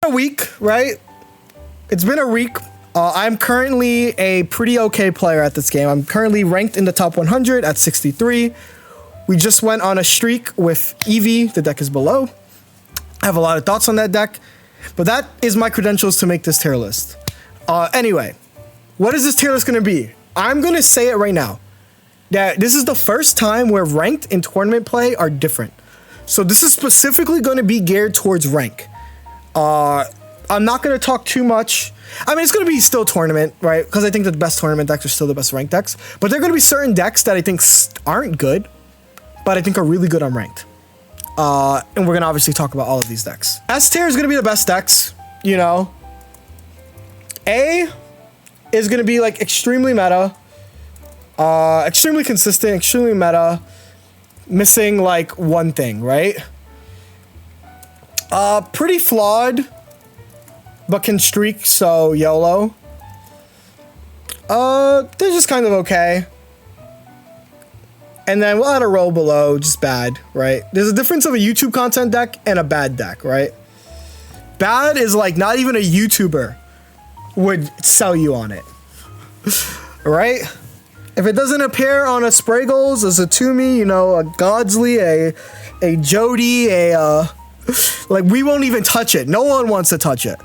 A week, right? It's been a week. I'm currently a pretty okay player at this game. I'm currently ranked in the top 100 at 63. We just went on a streak with Eevee. The deck is below. I have a lot of thoughts on that deck, but that is my credentials to make this tier list. Anyway, what is this tier list going to be? I'm going to say it right now that this is the first time where ranked and tournament play are different. So this is specifically going to be geared towards rank. I'm not going to talk too much. I mean, it's going to be still tournament, right? Because I think that the best tournament decks are still the best ranked decks. But there are going to be certain decks that I think aren't good, but I think are really good on ranked. And we're going to obviously talk about all of these decks. S tier is going to be the best decks, you know. A is going to be like extremely meta, extremely consistent, extremely meta, missing like one thing, right? Pretty flawed, but can streak, so YOLO. They're just kind of okay. And then we'll add a roll below, just bad, right? There's a difference of a YouTube content deck and a bad deck, right? Bad is like not even a YouTuber would sell you on it, right? If it doesn't appear on a Spraggles, a Zatumi, you know, a Godsley, a Jeudy, like, we won't even touch it. No one wants to touch it.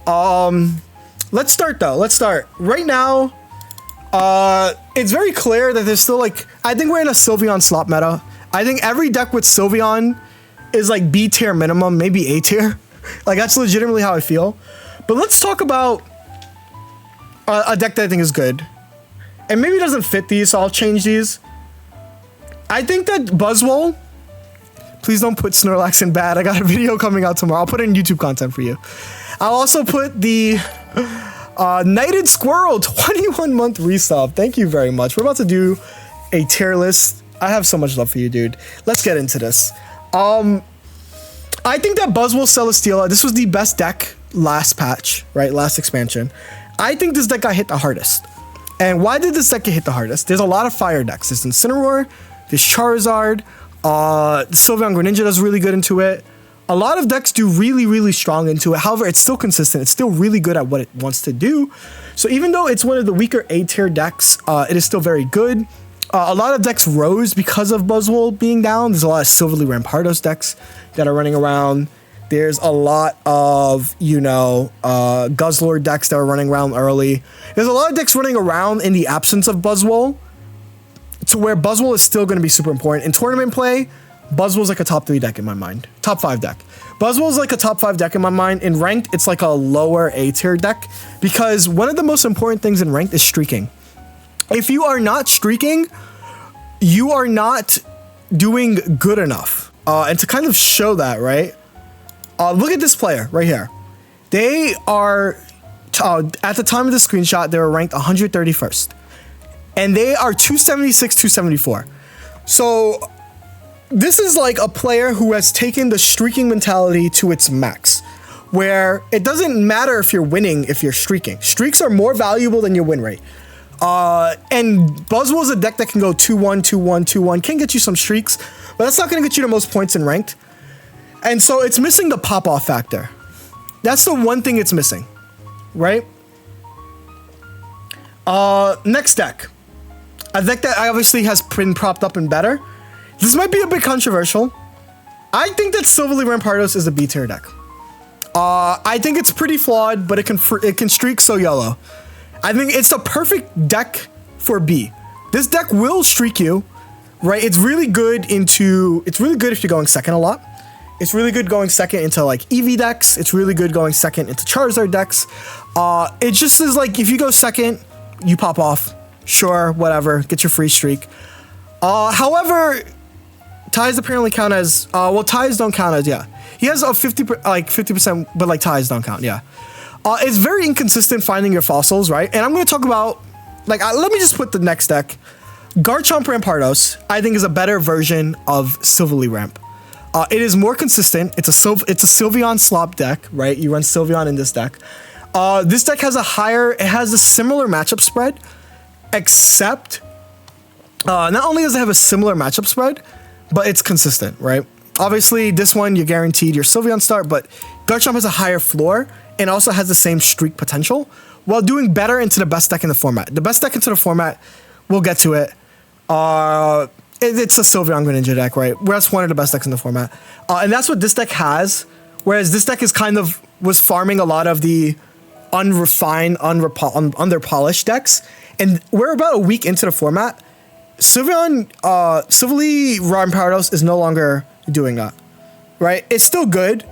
Let's start, though. Let's start. Right now, it's very clear that there's still, like... I think we're in a Sylveon slop meta. I think every deck with Sylveon is, like, B tier minimum, maybe A tier. Like, that's legitimately how I feel. But let's talk about a deck that I think is good. And maybe it doesn't fit these, so I'll change these. I think that Buzzwole... Please don't put Snorlax in bad. I got a video coming out tomorrow. I'll put in YouTube content for you. I'll also put the Knighted Squirrel 21-month resub. Thank you very much. We're about to do a tier list. I have so much love for you, dude. Let's get into this. I think that Buzzwole Celesteela, this was the best deck last patch, right? Last expansion. I think this deck got hit the hardest. And why did this deck get hit the hardest? There's a lot of fire decks. There's Incineroar, there's Charizard, Sylveon Greninja does really good into it. A lot of decks do really, really strong into it. However, it's still consistent. It's still really good at what it wants to do. So even though it's one of the weaker A tier decks, it is still very good. A lot of decks rose because of Buzzwole being down. There's a lot of Silverly Rampardos decks that are running around. There's a lot of, you know, Guzzlord decks that are running around early. There's a lot of decks running around in the absence of Buzzwole, to where Buzzwole is still going to be super important. In tournament play, Buzzwole's like a top 3 deck in my mind. Top 5 deck. Buzzwole's like a top 5 deck in my mind. In ranked, it's like a lower A tier deck, because one of the most important things in ranked is streaking. If you are not streaking, you are not doing good enough. And to kind of show that, right? Look at this player right here. They are, at the time of the screenshot, they were ranked 131st. And they are 276, 274. So this is like a player who has taken the streaking mentality to its max, where it doesn't matter if you're winning if you're streaking. Streaks are more valuable than your win rate. And Buzzwole is a deck that can go 2-1, 2-1, 2-1, can get you some streaks, but that's not going to get you the most points in ranked. And so it's missing the pop-off factor. That's the one thing it's missing, right? Next deck. A deck that obviously has been propped up and better. This might be a bit controversial. I think that Silverly Rampardos is a B tier deck. I think it's pretty flawed, but it can streak, so YOLO. I think it's the perfect deck for B. This deck will streak you, right? It's really good if you're going second a lot. It's really good going second into like Eevee decks. It's really good going second into Charizard decks. It just is like, if you go second, you pop off. Sure, whatever, get your free streak. However, ties apparently count as, well, ties don't count as, yeah. He has a 50%, but like ties don't count, yeah. It's very inconsistent finding your fossils, right? And I'm going to talk about, like, let me just put the next deck. Garchomp Rampardos, I think, is a better version of Silverly Ramp. It is more consistent. It's a Sylveon slop deck, right? You run Sylveon in this deck. This deck has it has a similar matchup spread, except not only does it have a similar matchup spread, but it's consistent, right? Obviously, this one, you're guaranteed your Sylveon start, but Garchomp has a higher floor and also has the same streak potential while doing better into the best deck in the format. The best deck into the format, we'll get to it. It's a Sylveon Greninja deck, right? That's one of the best decks in the format. And that's what this deck has, whereas this deck is was farming a lot of the unrefined, underpolished decks. And we're about a week into the format. Sylveon Rampardos is no longer doing that, right? It's still good,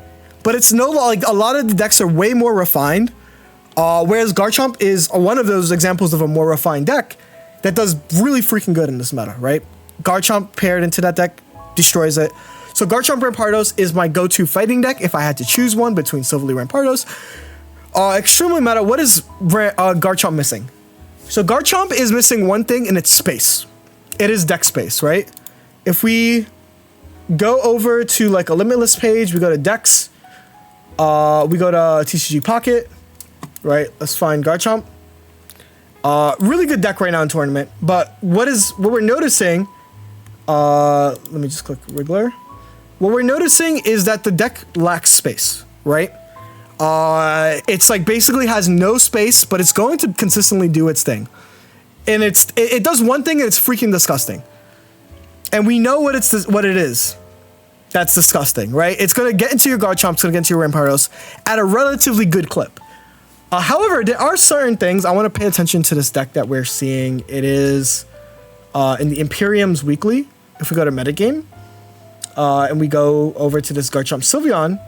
but it's no, like, a lot of the decks are way more refined. Whereas Garchomp is one of those examples of a more refined deck that does really freaking good in this meta, right? Garchomp paired into that deck destroys it. So Garchomp Rampardos is my go-to fighting deck if I had to choose one between Sylveon Rampardos. Extremely meta. What is Garchomp missing? So Garchomp is missing one thing, and it's space. It is deck space, right? If we go over to like a Limitless page, we go to decks, we go to TCG Pocket, right? Let's find Garchomp. Really good deck right now in tournament, but what we're noticing, let me just click Wriggler. What we're noticing is that the deck lacks space, right? It's like basically has no space, but it's going to consistently do its thing. And it does one thing and it's freaking disgusting. And we know what it is. That's disgusting, right? It's going to get into your Garchomp, it's going to get into your Rampardos at a relatively good clip. However, there are certain things I want to pay attention to this deck that we're seeing. It is in the Imperium's Weekly. If we go to Metagame and we go over to this Garchomp Sylveon,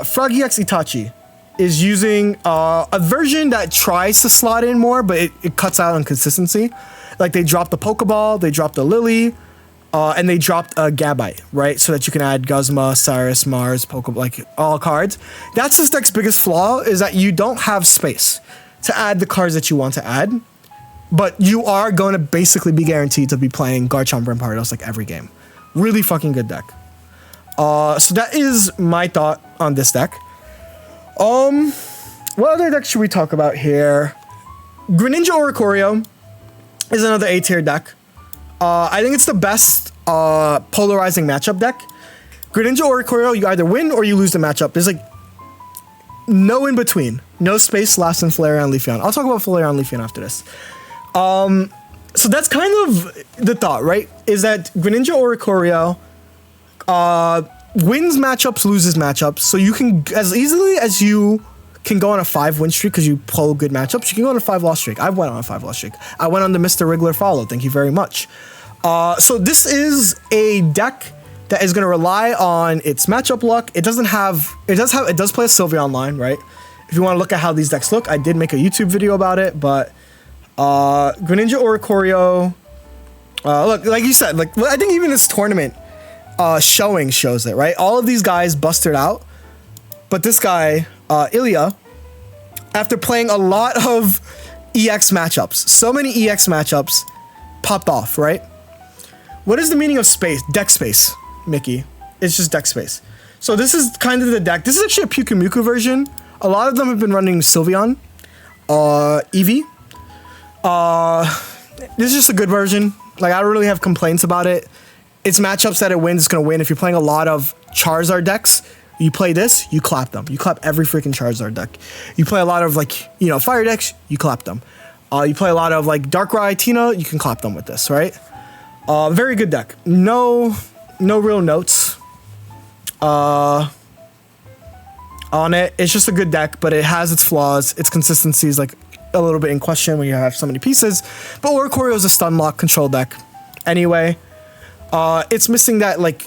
Froggy X Itachi is using a version that tries to slot in more, but it cuts out on consistency. Like they dropped the Pokeball, they dropped the Lily, and they dropped a Gabite, right? So that you can add Guzma, Cyrus, Mars, Pokeball, like all cards. That's this deck's biggest flaw, is that you don't have space to add the cards that you want to add, but you are going to basically be guaranteed to be playing Garchomp Rampardos like every game. Really fucking good deck. So that is my thought on this deck. What other deck should we talk about here? Greninja Oricorio is another A-tier deck. I think it's the best polarizing matchup deck. Greninja Oricorio, you either win or you lose the matchup. There's like no in between. No space left in Flareon Leafeon. I'll talk about Flareon Leafeon after this. So that's kind of the thought, right? Is that Greninja Oricorio wins matchups, loses matchups. So you can, as easily as you can go on a 5-win streak because you pull good matchups, you can go on a 5-loss streak. I went on a 5-loss streak. I went on the Mr. Wriggler follow. Thank you very much. So this is a deck that is going to rely on its matchup luck. It does play a Sylveon line, right? If you want to look at how these decks look, I did make a YouTube video about it, but Greninja Oricorio, look, like you said, like I think even this tournament showing shows it, right? All of these guys busted out, but this guy, Ilya, after playing a lot of EX matchups, so many EX matchups, popped off, right? What is the meaning of space? Deck space, Mickey. It's just deck space. So this is kind of the deck. This is actually a Pyukumuku version. A lot of them have been running Sylveon, Eevee. This is just a good version. Like, I don't really have complaints about it. It's matchups that it wins, it's going to win. If you're playing a lot of Charizard decks, you play this, you clap them. You clap every freaking Charizard deck. You play a lot of, like, you know, fire decks, you clap them. You play a lot of, like, Darkrai Giratina, you can clap them with this, right? Very good deck. No real notes on it. It's just a good deck, but it has its flaws. Its consistency is, like, a little bit in question when you have so many pieces. But Oricorio is a stun lock control deck. Anyway, it's missing that, like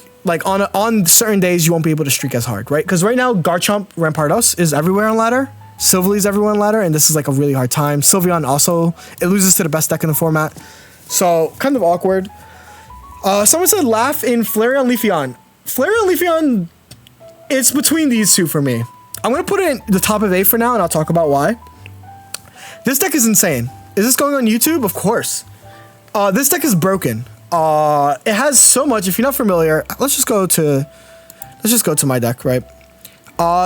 on certain days you won't be able to streak as hard, right? Because right now Garchomp Rampardos is everywhere on ladder. Sylveon's everywhere on ladder, and this is like a really hard time. Sylveon also, it loses to the best deck in the format. So kind of awkward. Someone said laugh in Flareon Leafeon. Flareon Leafeon, it's between these two for me. I'm going to put it in the top of 8 for now, and I'll talk about why. This deck is insane. Is this going on YouTube? Of course. This deck is broken. It has so much. If you're not familiar, let's just go to my deck, right?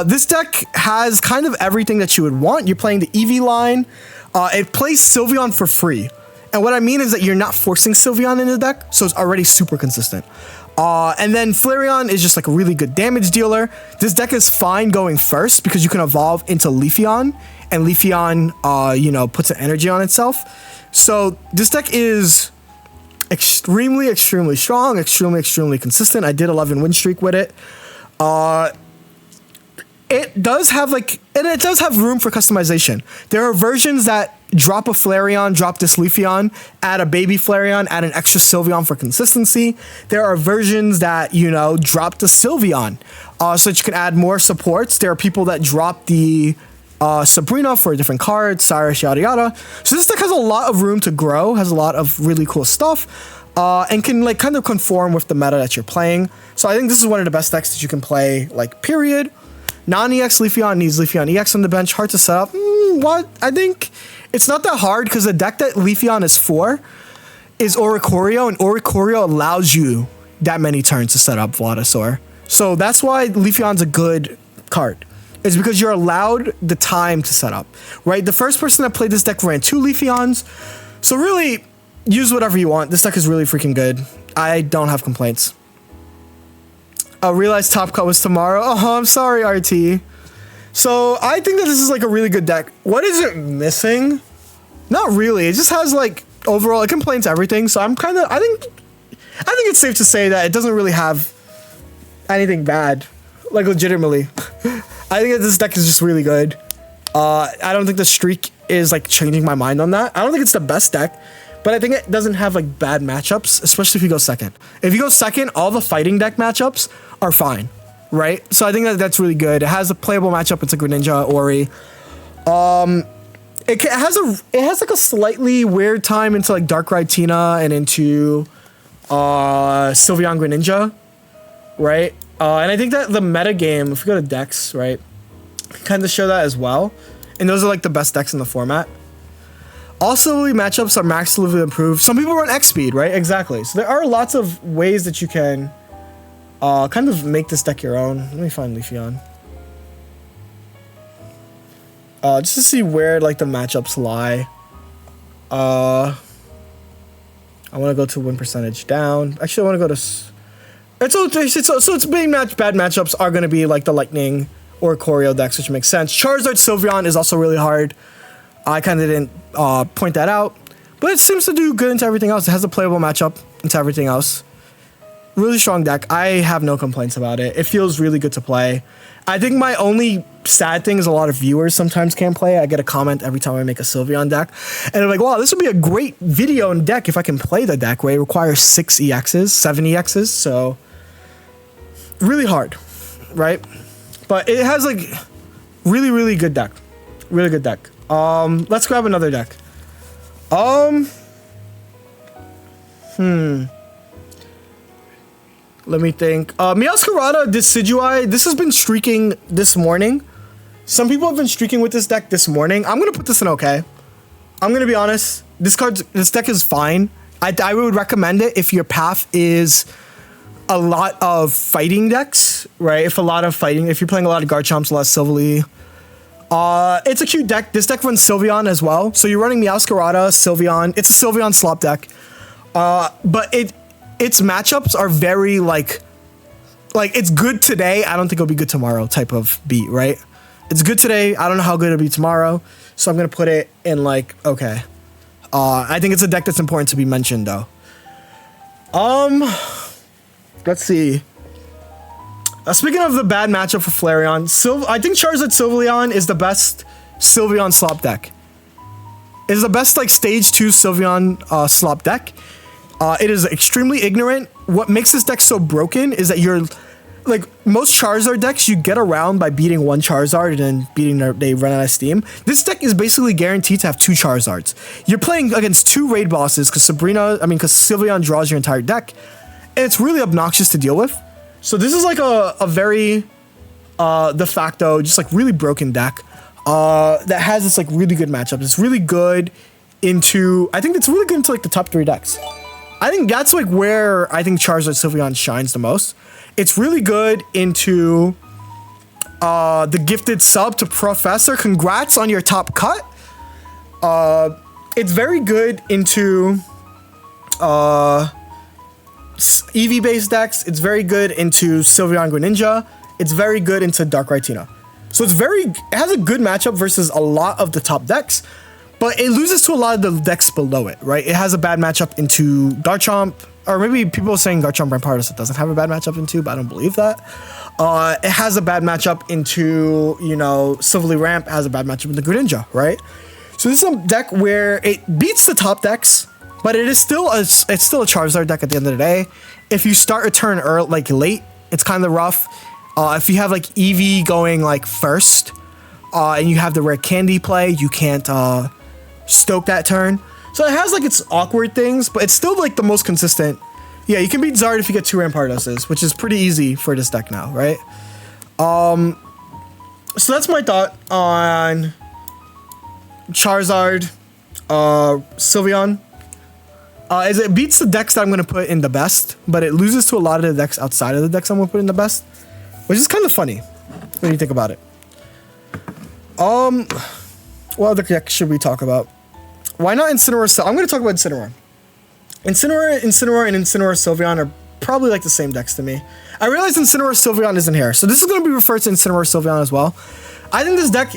This deck has kind of everything that you would want. You're playing the Eevee line. It plays Sylveon for free. And what I mean is that you're not forcing Sylveon in the deck, so it's already super consistent. And then Flareon is just like a really good damage dealer. This deck is fine going first because you can evolve into Leafeon, and Leafeon, you know, puts an energy on itself. So this deck is extremely strong, extremely consistent. I did 11 win streak with it. It does have it does have room for customization. There are versions that drop a Flareon, drop this Leafeon, add a baby Flareon, add an extra Sylveon for consistency. There are versions that, you know, drop the Sylveon, so that you can add more supports. There are people that drop the Sabrina for a different card, Cyrus, yada yada. So this deck has a lot of room to grow, has a lot of really cool stuff, and can like kind of conform with the meta that you're playing. So I think this is one of the best decks that you can play, like, period. Non-EX Leafeon needs Leafeon EX on the bench. Hard to set up. What? I think it's not that hard because the deck that Leafeon is for is Oricorio, and Oricorio allows you that many turns to set up Vladisor. So that's why Leafeon's a good card. It's because you're allowed the time to set up, right? The first person that played this deck ran 2 Leafeons. So really, use whatever you want. This deck is really freaking good. I don't have complaints. I realized Top Cut was tomorrow. Oh, I'm sorry, RT. So I think that this is like a really good deck. What is it missing? Not really. It just has like overall, it complains everything. So I'm kind of, I think it's safe to say that it doesn't really have anything bad. Like, legitimately. I think that this deck is just really good. I don't think the streak is like changing my mind on that. I don't think it's the best deck, but I think it doesn't have like bad matchups, especially if you go second. If you go second, all the fighting deck matchups are fine, right? So I think that that's really good. It has a playable matchup. It's a Greninja Ori. It has like a slightly weird time into like Darkrai Giratina and into Sylveon Greninja, right? And I think that the meta game, if we go to decks, right, kind of show that as well. And those are like the best decks in the format. Also, matchups are maximally improved. Some people run X speed, right? Exactly. So there are lots of ways that you can kind of make this deck your own. Let me find Leafeon. Just to see where like the matchups lie. I want to go to win percentage down. Actually, I want to go to. So it's being bad matchups are going to be like the Lightning or Oricorio decks, which makes sense. Charizard Sylveon is also really hard. I kind of didn't point that out, but it seems to do good into everything else. It has a playable matchup into everything else. Really strong deck. I have no complaints about it. It feels really good to play. I think my only sad thing is a lot of viewers sometimes can't play. I get a comment every time I make a Sylveon deck, and they're like, wow, this would be a great video and deck if I can play the deck, where it requires 6 EXs, 7 EXs, so really hard, right? But it has like really good deck. Really good deck. Let's grab another deck. Let me think. Meowscarada Decidueye. This has been streaking this morning. Some people have been streaking with this deck this morning. I'm gonna put this in okay. I'm gonna be honest. This deck is fine. I would recommend it if your path is a lot of fighting decks, right? If you're playing a lot of Garchomps, a lot of Silvally. It's a cute deck. This deck runs Sylveon as well. So you're running Meowscarada, Sylveon. It's a Sylveon slop deck. But its matchups are very like it's good today. I don't think it'll be good tomorrow type of beat, right? It's good today. I don't know how good it'll be tomorrow. So I'm going to put it in like, okay. I think it's a deck that's important to be mentioned though. Let's see. Speaking of the bad matchup for Flareon, I think Charizard Sylveon is the best Sylveon slop deck. It is the best like stage 2 Sylveon slop deck. It is extremely ignorant. What makes this deck so broken is that you're like most Charizard decks, you get around by beating one Charizard and then they run out of steam. This deck is basically guaranteed to have 2 Charizards. You're playing against 2 raid bosses because Sylveon draws your entire deck, and it's really obnoxious to deal with. So this is like a very de facto, just like really broken deck that has this like really good matchup. It's really good into, I think it's really good into like the top 3 decks. I think that's like where I think Charizard Sylveon shines the most. It's really good into the gifted sub to Professor. Congrats on your top cut. It's very good into EV-based decks. It's very good into Sylveon Greninja. It's very good into Darkrai Giratina. So it has a good matchup versus a lot of the top decks, but it loses to a lot of the decks below it, right? It has a bad matchup into Garchomp, or maybe people are saying Garchomp Rampardos it doesn't have a bad matchup into, but I don't believe that. It has a bad matchup into, you know, Silveon Ramp has a bad matchup into Greninja, right? So this is a deck where it beats the top decks, but it's still a Charizard deck at the end of the day. If you start a turn early, like late, it's kind of rough. If you have like EV going like first, and you have the rare candy play, you can't stoke that turn. So it has like its awkward things, but it's still like the most consistent. Yeah, you can beat Zard if you get 2 Rampardoses, which is pretty easy for this deck now, right? So that's my thought on Charizard Sylveon. Is it beats the decks that I'm going to put in the best, but it loses to a lot of the decks outside of the decks I'm going to put in the best, which is kind of funny when you think about it. What other deck should we talk about? Why not Incineroar? I'm going to talk about Incineroar. Incineroar, and Incineroar Sylveon are probably like the same decks to me. I realize Incineroar Sylveon isn't here, so this is going to be referred to Incineroar Sylveon as well. I think this deck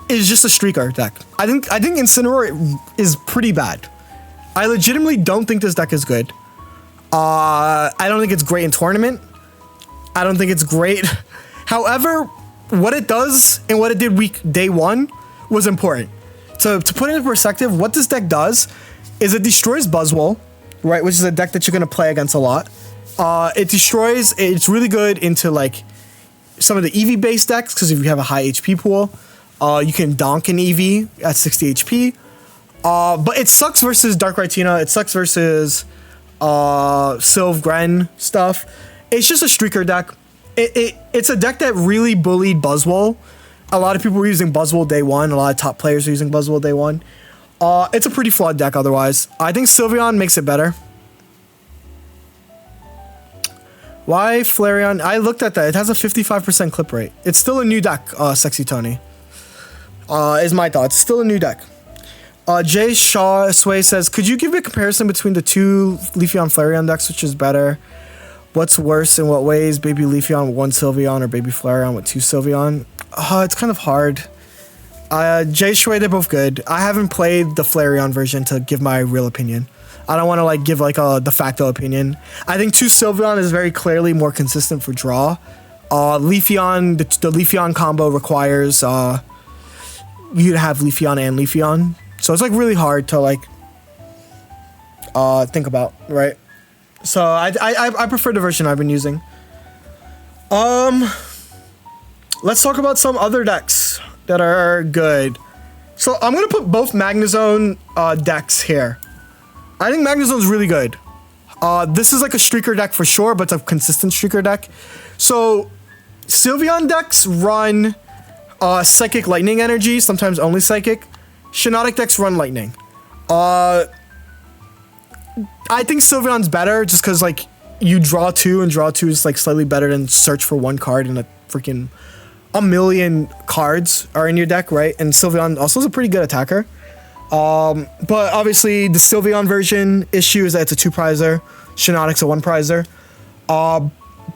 is just a streaker deck. I think Incineroar is pretty bad. I legitimately don't think this deck is good. I don't think it's great in tournament. I don't think it's great. However, what it does and what it did day 1 was important. So to put it in perspective, what this deck does is it destroys Buzzwole, right? Which is a deck that you're going to play against a lot. It's really good into like some of the EV based decks, because if you have a high HP pool, you can donk an EV at 60 HP. But it sucks versus Darkrai Giratina. It sucks versus Sylv Gren stuff. It's just a streaker deck. It's a deck that really bullied Buzzwole. A lot of people were using Buzzwole day 1. A lot of top players are using Buzzwole day 1. It's a pretty flawed deck otherwise. I think Sylveon makes it better. Why Flareon? I looked at that. It has a 55% clip rate. It's still a new deck, Sexy Tony. Is my thoughts. Still a new deck. Jay Shaw Sway says, could you give a comparison between the 2 Leafeon Flareon decks, which is better? What's worse in what ways? Baby Leafeon with 1 Sylveon or Baby Flareon with 2 Sylveon? It's kind of hard. Jay Shui, they're both good. I haven't played the Flareon version to give my real opinion. I don't want to like give like a de facto opinion. I think 2 Sylveon is very clearly more consistent for draw. Leafeon, the Leafeon combo requires you to have Leafeon and Leafeon. So it's like really hard to like think about, right? So I prefer the version I've been using. Let's talk about some other decks that are good. So I'm gonna put both Magnezone decks here. I think Magnezone's really good. This is like a streaker deck for sure, but it's a consistent streaker deck. So Sylveon decks run Psychic Lightning Energy, sometimes only Psychic. Shiinotic decks run Lightning. I think Sylveon's better just because like you draw 2 and draw 2 is like slightly better than search for 1 card and a freaking a million cards are in your deck, right? And Sylveon also is a pretty good attacker. But obviously the Sylveon version issue is that it's a 2-prizer. Shiinotic's a 1-prizer.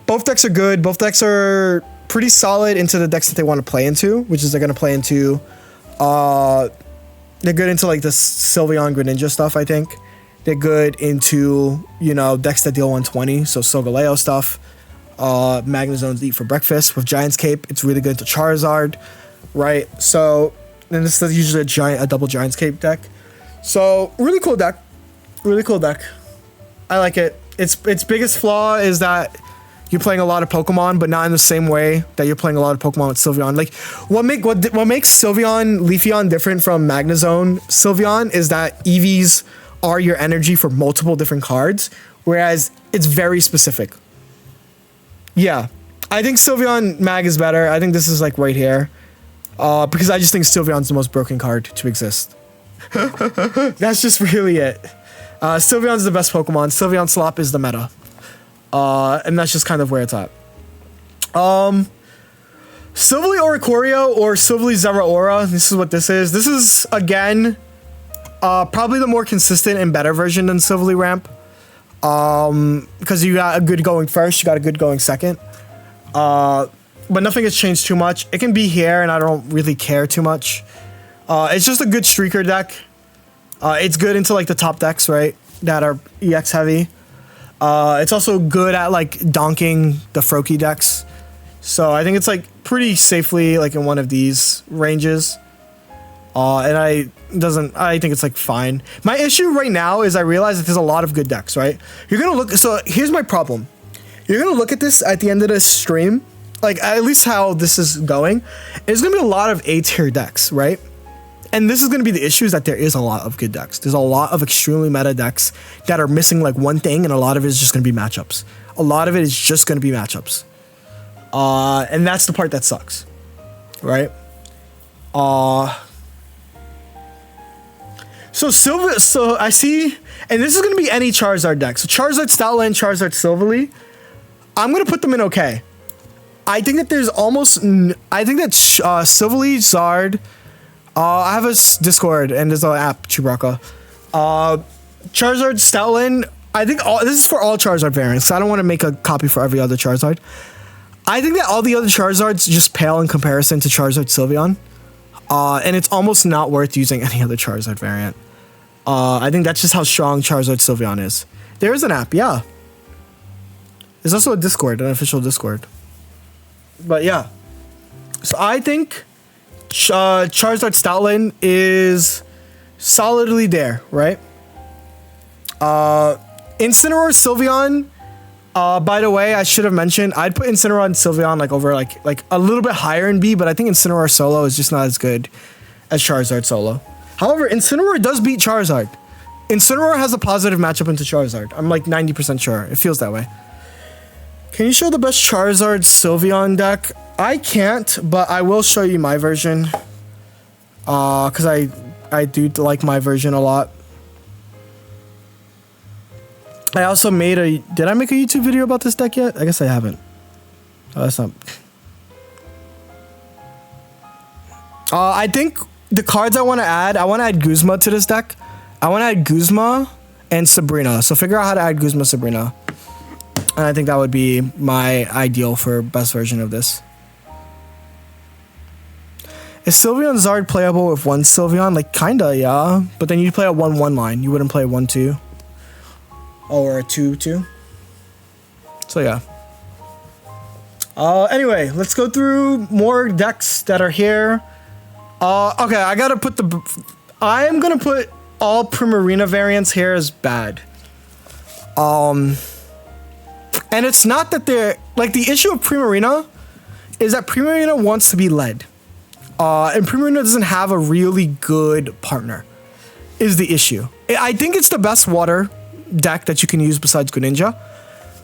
Both decks are good. Both decks are pretty solid into the decks that they want to play into, which is they're going to play into they're good into like the Sylveon Greninja stuff, I think. They're good into, you know, decks that deal 120, so Solgaleo stuff. Magnezone's Eat for Breakfast with Giant's Cape. It's really good into Charizard, right? So, and this is usually a double Giant's Cape deck. So, really cool deck. Really cool deck. I like it. Its biggest flaw is that you're playing a lot of Pokemon, but not in the same way that you're playing a lot of Pokemon with Sylveon. Like, what makes Sylveon Leafeon different from Magnezone Sylveon is that EVs are your energy for multiple different cards, whereas it's very specific. Yeah, I think Sylveon Mag is better. I think this is like right here, because I just think Sylveon's the most broken card to exist. That's just really it. Sylveon's the best Pokemon. Sylveon Slop is the meta. And that's just kind of where it's at. Silvally Oricorio or Silvally Zeraora. This is what this is. This is, again, probably the more consistent and better version than Silvally Ramp. Because you got a good going first, you got a good going second. But nothing has changed too much. It can be here, and I don't really care too much. It's just a good streaker deck. It's good into like the top decks, right? That are EX heavy. It's also good at like donking the Froakie decks. So I think it's like pretty safely like in one of these ranges. And I think it's like fine. My issue right now is I realize that there's a lot of good decks, right? You're gonna look, so here's my problem. You're gonna look at this at the end of this stream, like at least how this is going. There's gonna be a lot of A tier decks, right? And this is gonna be the issue, is that there is a lot of good decks. There's a lot of extremely meta decks that are missing like one thing, and a lot of it is just gonna be matchups. A lot of it is just gonna be matchups. And that's the part that sucks, right? So I see, and this is going to be any Charizard deck. So Charizard Stoutland, Charizard Silveon, I'm going to put them in okay. I think that there's almost, I think that Silveon, Zard, I have a Discord and there's an app, Chewbacca. Charizard Stoutland, I think this is for all Charizard variants. So I don't want to make a copy for every other Charizard. I think that all the other Charizards just pale in comparison to Charizard Sylveon. And it's almost not worth using any other Charizard variant. I think that's just how strong Charizard Sylveon is. There is an app, yeah. There's also a Discord, an official Discord. But yeah. So I think Charizard Stoutland is solidly there, right? Incineroar Sylveon, by the way, I should have mentioned, I'd put Incineroar and Sylveon like over like a little bit higher in B, but I think Incineroar solo is just not as good as Charizard solo. However, Incineroar does beat Charizard. Incineroar has a positive matchup into Charizard. I'm like 90% sure. It feels that way. Can you show the best Charizard Sylveon deck? I can't, but I will show you my version. Because I do like my version a lot. I also made a... Did I make a YouTube video about this deck yet? I guess I haven't. Oh, that's not... I think the cards I want to add Guzma to this deck. I want to add Guzma and Sabrina. So figure out how to add Guzma, Sabrina. And I think that would be my ideal for best version of this. Is Sylveon Zard playable with one Sylveon? Like, kinda, yeah. But then you'd play a 1-1 line. You wouldn't play a 1-2. Or a 2-2. So yeah. Anyway, let's go through more decks that are here. Okay, I gotta put I am gonna put all Primarina variants here as bad. And it's not that they're like, the issue of Primarina is that Primarina wants to be led. And Primarina doesn't have a really good partner, is the issue. I think it's the best water deck that you can use besides Greninja,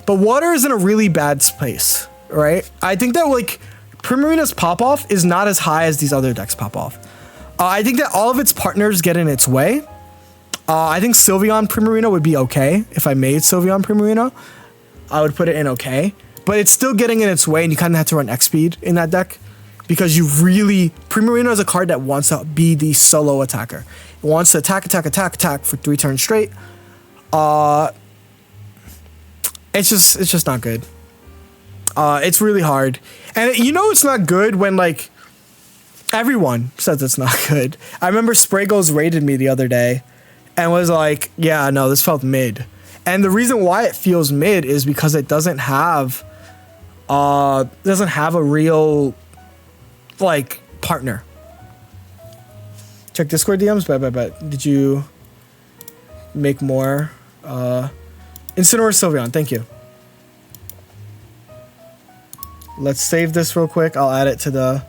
but water is in a really bad space, right? I think that like Primarina's pop-off is not as high as these other decks pop-off. I think that all of its partners get in its way. I think Sylveon Primarina would be okay. If I made Sylveon Primarina, I would put it in okay, but it's still getting in its way, and you kind of have to run X-Speed in that deck because you really... Primarina is a card that wants to be the solo attacker. It wants to attack for 3 turns straight. It's just not good. It's really hard, and you know it's not good when like everyone says it's not good. I remember Spraggles rated me the other day and was like, yeah, no, this felt mid. And the reason why it feels mid is because it doesn't have a real like partner. Check Discord DMs. Bet. Did you make more? Incineroar Sylveon, thank you. Let's save this real quick. I'll add it to the...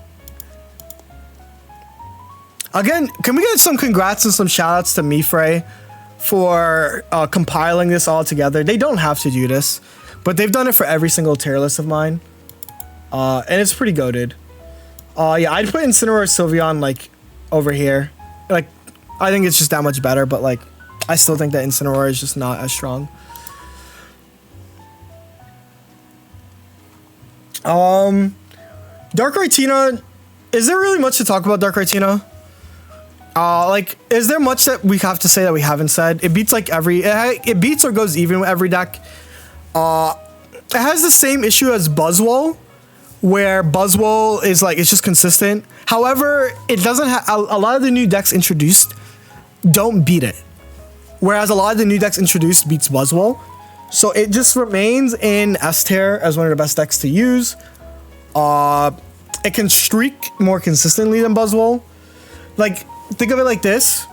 Again, can we get some congrats and some shoutouts to Mifrey for compiling this all together? They don't have to do this, but they've done it for every single tier list of mine. And it's pretty goated. Yeah, I'd put Incineroar Sylveon like over here. Like, I think it's just that much better, but like, I still think that Incineroar is just not as strong. Darkrai Giratina, is there really much to talk about Darkrai Giratina? Like, is there much that we have to say that we haven't said? It beats like it beats or goes even with every deck. It has the same issue as Buzzwole, where Buzzwole is like, it's just consistent. However, it doesn't have, a lot of the new decks introduced don't beat it. Whereas a lot of the new decks introduced beats Buzzwole. So it just remains in S tier as one of the best decks to use. It can streak more consistently than Buzzwole. Like, think of it like this.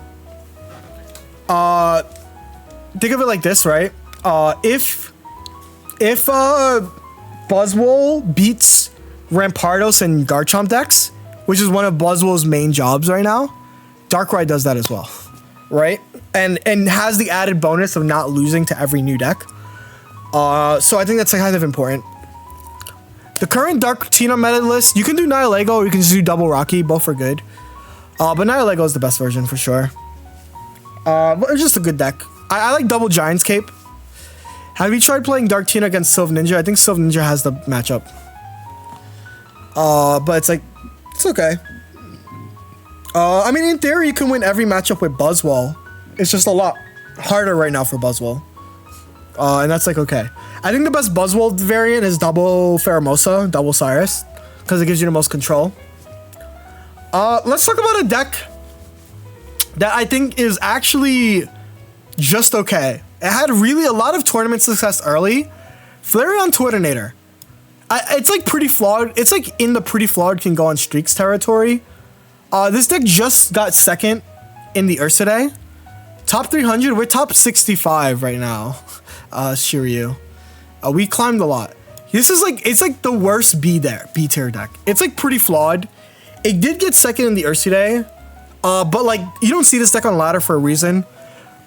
Right? If Buzzwole beats Rampardos and Garchomp decks, which is one of Buzzwole's main jobs right now, Darkrai does that as well, right? And has the added bonus of not losing to every new deck. So I think that's kind of important. The current Giratina meta list, you can do Nihilego or you can just do Double Rocky. Both are good. But Nihilego is the best version for sure. But it's just a good deck. I like Double Giant's Cape. Have you tried playing Giratina against Sylveon? I think Sylveon has the matchup. But it's like, it's okay. I mean, in theory, you can win every matchup with Buzzwole. It's just a lot harder right now for Buzzwole. And that's like, okay. I think the best Buzzwole variant is Double Pheromosa, Double Cyrus, because it gives you the most control. Let's talk about a deck that I think is actually just okay. It had really a lot of tournament success early. Flareon Twitternator. It's like pretty flawed. It's like in the pretty flawed can go on streaks territory. This deck just got second in the Ursaday. Top 300, we're top 65 right now. Shiryu. We climbed a lot. This is like, it's like the worst B tier deck. It's like pretty flawed. It did get second in the Ursaday. But like, you don't see this deck on ladder for a reason.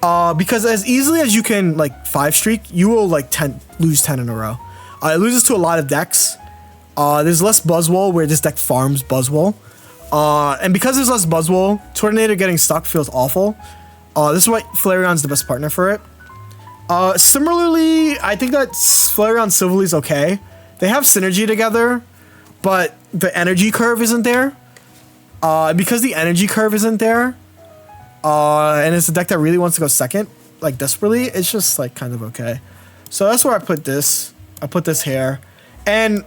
Because as easily as you can like 5 streak, you will like lose 10 in a row. It loses to a lot of decks. There's less Buzzwole where this deck farms Buzzwole. And because there's less Buzzwole, Tornado getting stuck feels awful. This is why Flareon's the best partner for it. Similarly, I think that Flareon Sylveon is okay. They have synergy together, but the energy curve isn't there. Because the energy curve isn't there, and it's a deck that really wants to go second, like desperately, it's just like kind of okay. So that's where I put this. I put this here. And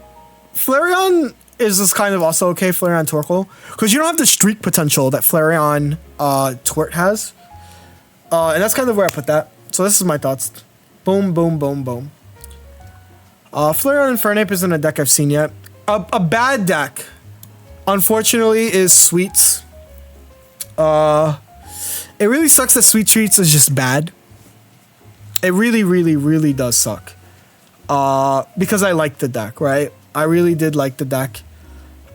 Flareon is just kind of also okay, Flareon Torkoal, because you don't have the streak potential that Flareon Twort has. And that's kind of where I put that. So this is my thoughts. Boom, boom, boom, boom. Flareon Infernape isn't a deck I've seen yet. A bad deck, unfortunately, is Sweets. It really sucks that Sweet Treats is just bad. It really, really, really does suck. Because I like the deck, right? I really did like the deck.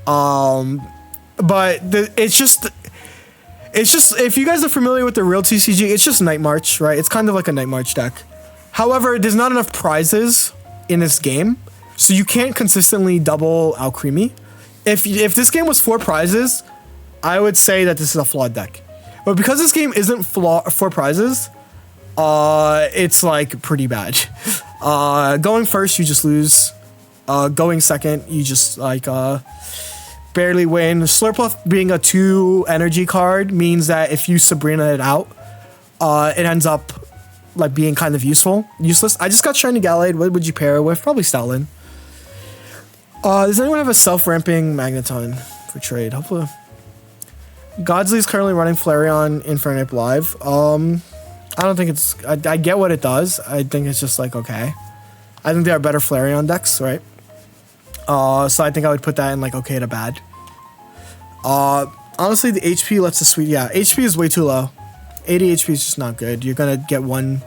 But it's just, if you guys are familiar with the real TCG, it's just Night March, right? It's kind of like a Night March deck. However, there's not enough prizes in this game, so you can't consistently double Alcremie. If this game was 4 prizes, I would say that this is a flawed deck. But because this game isn't 4 prizes, it's like pretty bad. Going first, you just lose. Going second, you just like barely win. Slurpuff being a 2 energy card means that if you Sabrina it out, it ends up like being kind of useless. I just got Shiny Gallade. What would you pair it with? Probably Stoutland. Does anyone have a self-ramping Magnetone for trade? Hopefully. Godsley is currently running Flareon Infernape live. I don't think it's... I get what it does. I think it's just like, okay. I think there are better Flareon decks, right? So I think I would put that in like okay to bad. Honestly, the HP lets the Sweet... Yeah, HP is way too low. 80 HP is just not good. You're gonna get one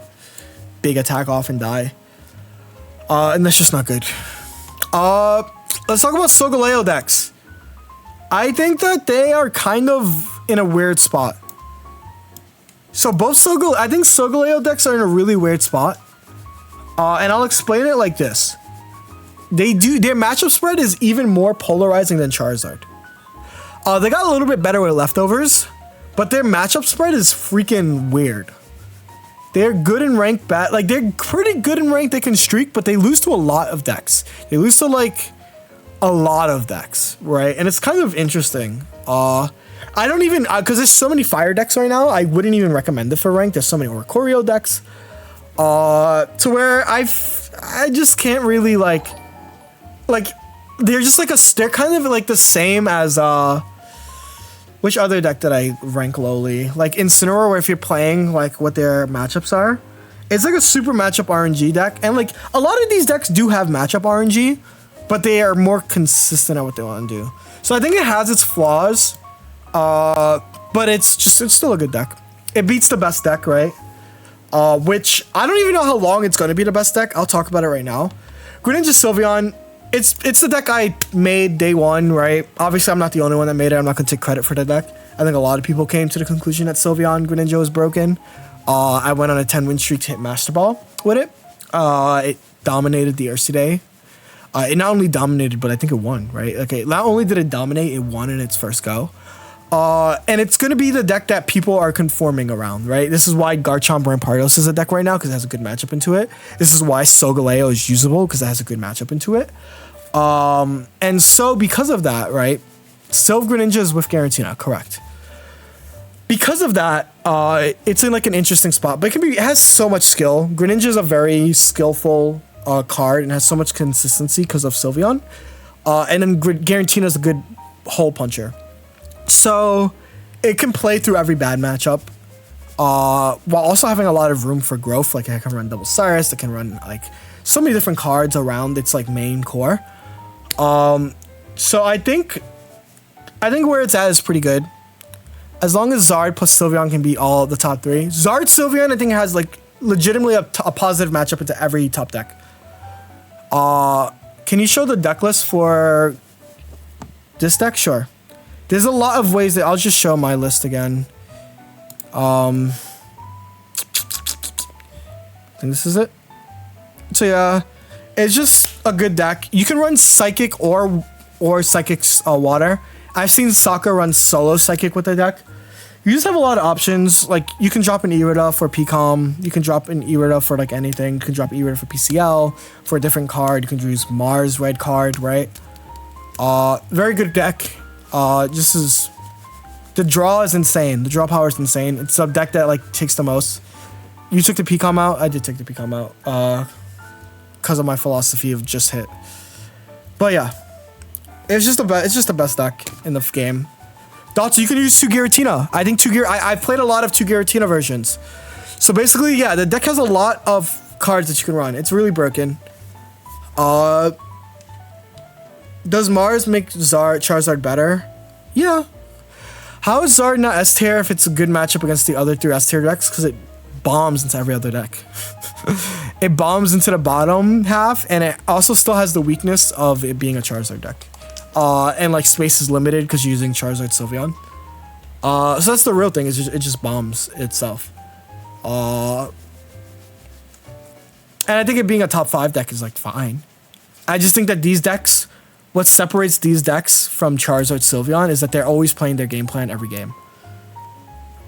big attack off and die. And that's just not good. Let's talk about Solgaleo decks. I think that they are kind of in a weird spot. So both I think Solgaleo decks are in a really weird spot. And I'll explain it like this. Their matchup spread is even more polarizing than Charizard. They got a little bit better with leftovers, but their matchup spread is freaking weird. They're good in ranked like they're pretty good in ranked, they can streak, but they lose to a lot of decks. They lose to like a lot of decks, right? And it's kind of interesting. I don't even, because there's so many fire decks right now, I wouldn't even recommend it for rank. There's so many Oricorio decks. To where I just can't really like, they're just like they're kind of like the same as, which other deck did I rank lowly? Like Incineroar, where if you're playing like what their matchups are, it's like a super matchup RNG deck. And like a lot of these decks do have matchup RNG, but they are more consistent at what they want to do. So I think it has its flaws, but it's still a good deck. It beats the best deck, right? Which I don't even know how long it's going to be the best deck. I'll talk about it right now. Greninja Sylveon, it's the deck I made day one, right? Obviously, I'm not the only one that made it. I'm not going to take credit for the deck. I think a lot of people came to the conclusion that Sylveon Greninja was broken. I went on a 10-win streak to hit Master Ball with it. It dominated the Earthsea Day. It not only dominated, but I think it won, right? Okay, not only did it dominate, it won in its first go. And it's going to be the deck that people are conforming around, right? This is why Garchomp Rampardos is a deck right now, because it has a good matchup into it. This is why Solgaleo is usable, because it has a good matchup into it. And so because of that, right, Sylve Greninja is with Giratina, correct. Because of that, it's in like an interesting spot, but it has so much skill. Greninja is a very skillful card and has so much consistency because of Sylveon. And then Giratina is a good hole puncher. So it can play through every bad matchup, while also having a lot of room for growth. Like it can run Double Cyrus, it can run like so many different cards around its like main core. So I think where it's at is pretty good. As long as Zard plus Sylveon can beat all the top three. Zard Sylveon I think has like legitimately a positive matchup into every top deck. Can you show the deck list for this deck? Sure. There's a lot of ways that I'll just show my list again. I think this is it. So yeah, it's just a good deck. You can run Psychic or Psychic's Water. I've seen Sokka run solo Psychic with the deck. You just have a lot of options. Like you can drop an Irida for PCOM. You can drop an Irida for like anything. You can drop Irida for PCL for a different card. You can use Mars red card, right? Very good deck. Just is the draw is insane. The draw power is insane. It's a deck that like takes the most. You took the PCOM out. I did take the PCOM out because of my philosophy of just hit. But yeah, it's just the best deck in the game. Dots, you can use 2 Giratina. I think I played a lot of 2 Giratina versions. So basically, yeah, the deck has a lot of cards that you can run. It's really broken. Does Mars make Charizard better? Yeah. How is Zard not S tier if it's a good matchup against the other 3 S tier decks? Because it bombs into every other deck. It bombs into the bottom half, and it also still has the weakness of it being a Charizard deck. And like space is limited because you're using Charizard Sylveon. So that's the real thing, is it just bombs itself. And I think it being a top 5 deck is like fine. I just think that these decks, what separates these decks from Charizard Sylveon is that they're always playing their game plan every game.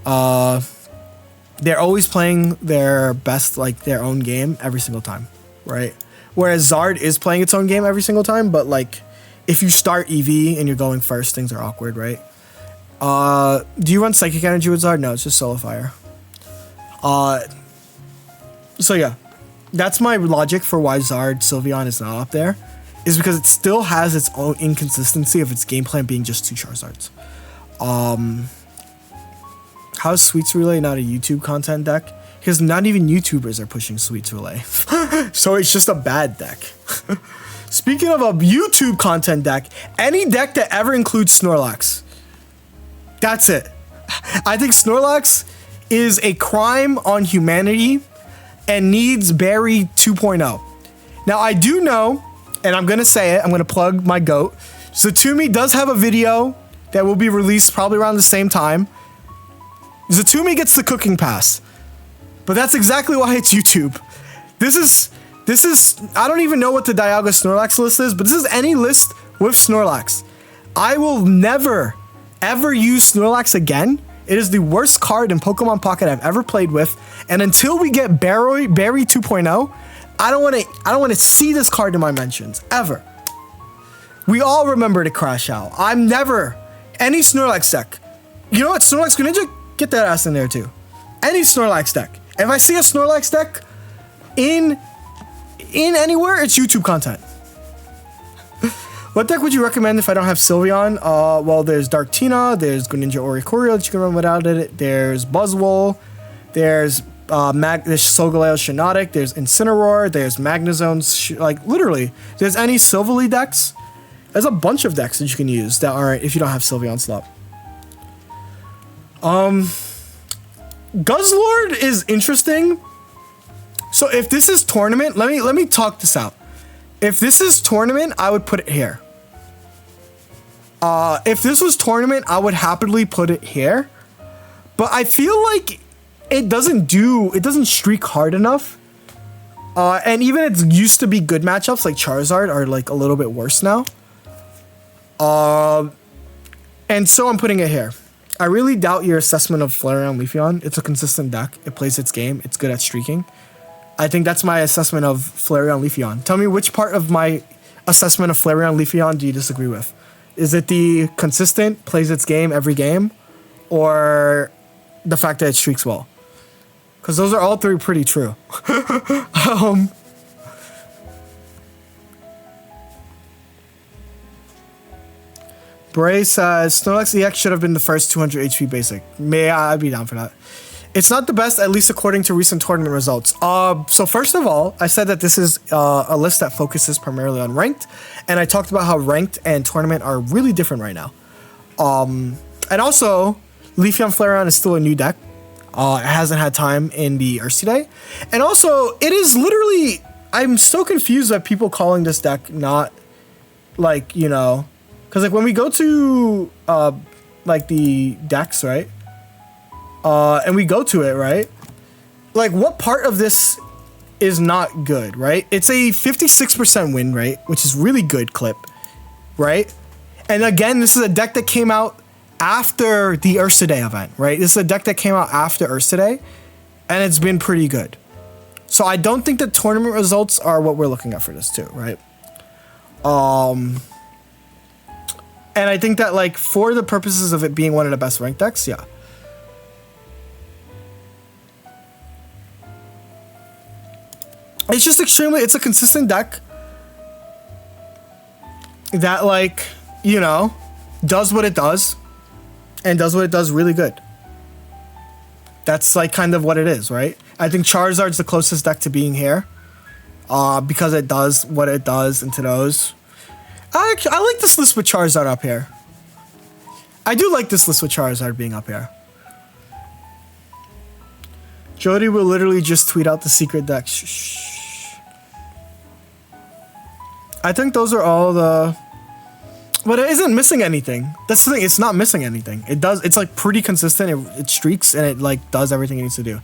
They're always playing their best, like their own game every single time, right? Whereas Zard is playing its own game every single time, but like if you start EV and you're going first, things are awkward, right? Do you run Psychic Energy with Zard? No, it's just Solar Fire. So yeah, that's my logic for why Zard Sylveon is not up there. Is because it still has its own inconsistency of its game plan being just 2 Charizards. How is Sweets Relay not a YouTube content deck? Because not even YouTubers are pushing Sweets Relay. So it's just a bad deck. Speaking of a YouTube content deck, any deck that ever includes Snorlax. That's it. I think Snorlax is a crime on humanity and needs Berry 2.0. Now I do know, and I'm gonna say it, I'm gonna plug my GOAT. Zatumi does have a video that will be released probably around the same time. Zatumi gets the cooking pass, but that's exactly why it's YouTube. This is, I don't even know what the Dialga Snorlax list is, but this is any list with Snorlax. I will never, ever use Snorlax again. It is the worst card in Pokemon Pocket I've ever played with, and until we get Berry 2.0, I don't want to see this card in my mentions, ever. We all remember to Crash Out. I'm never, any Snorlax deck, You know what? Snorlax Greninja, get that ass in there too. Any Snorlax deck. If I see a Snorlax deck in anywhere, it's YouTube content. What deck would you recommend if I don't have Sylveon? Well, there's Darkrai, there's Greninja Oricorio that you can run without it. There's Buzzwole, there's Solgaleo Shiinotic, there's Incineroar, there's Magnezone, like literally, there's any Silverly decks. There's a bunch of decks that you can use that aren't if you don't have Sylveon slot. Guzzlord is interesting. So if this is tournament, let me talk this out. If this is tournament, I would put it here. If this was tournament, I would happily put it here. But I feel like it doesn't streak hard enough. And even it used to be good matchups like Charizard are like a little bit worse now. And so I'm putting it here. I really doubt your assessment of Flareon Leafeon. It's a consistent deck. It plays its game. It's good at streaking. I think that's my assessment of Flareon Leafeon. Tell me which part of my assessment of Flareon Leafeon do you disagree with? Is it the consistent, plays its game every game, or the fact that it streaks well? Because those are all three pretty true. Bray says, Snorlax EX should have been the first 200 HP basic. I'd be down for that. It's not the best, at least according to recent tournament results. So first of all, I said that this is a list that focuses primarily on ranked, and I talked about how ranked and tournament are really different right now. And also, Leafeon Flareon is still a new deck. It hasn't had time in the Earthsea Day. And also, it is literally, I'm still confused by people calling this deck not, like, you know, because like when we go to like the decks, right? And we go to it, right? Like, what part of this is not good, right? It's a 56% win rate, which is really good clip, right? And again, this is a deck that came out after the Earthsea Day event, right? This is a deck that came out after Earthsea Day, and it's been pretty good. So I don't think the tournament results are what we're looking at for this too, right? And I think that, like, for the purposes of it being one of the best ranked decks, yeah. It's just it's a consistent deck that, like, you know, does what it does and does what it does really good. That's, like, kind of what it is, right? I think Charizard's the closest deck to being here because it does what it does into those. I like this list with Charizard up here. I do like this list with Charizard being up here. Jeudy will literally just tweet out the secret deck. Shh. I think those are all the... But it isn't missing anything. That's the thing. It's not missing anything. It does. It's like pretty consistent. It streaks and it like does everything it needs to do.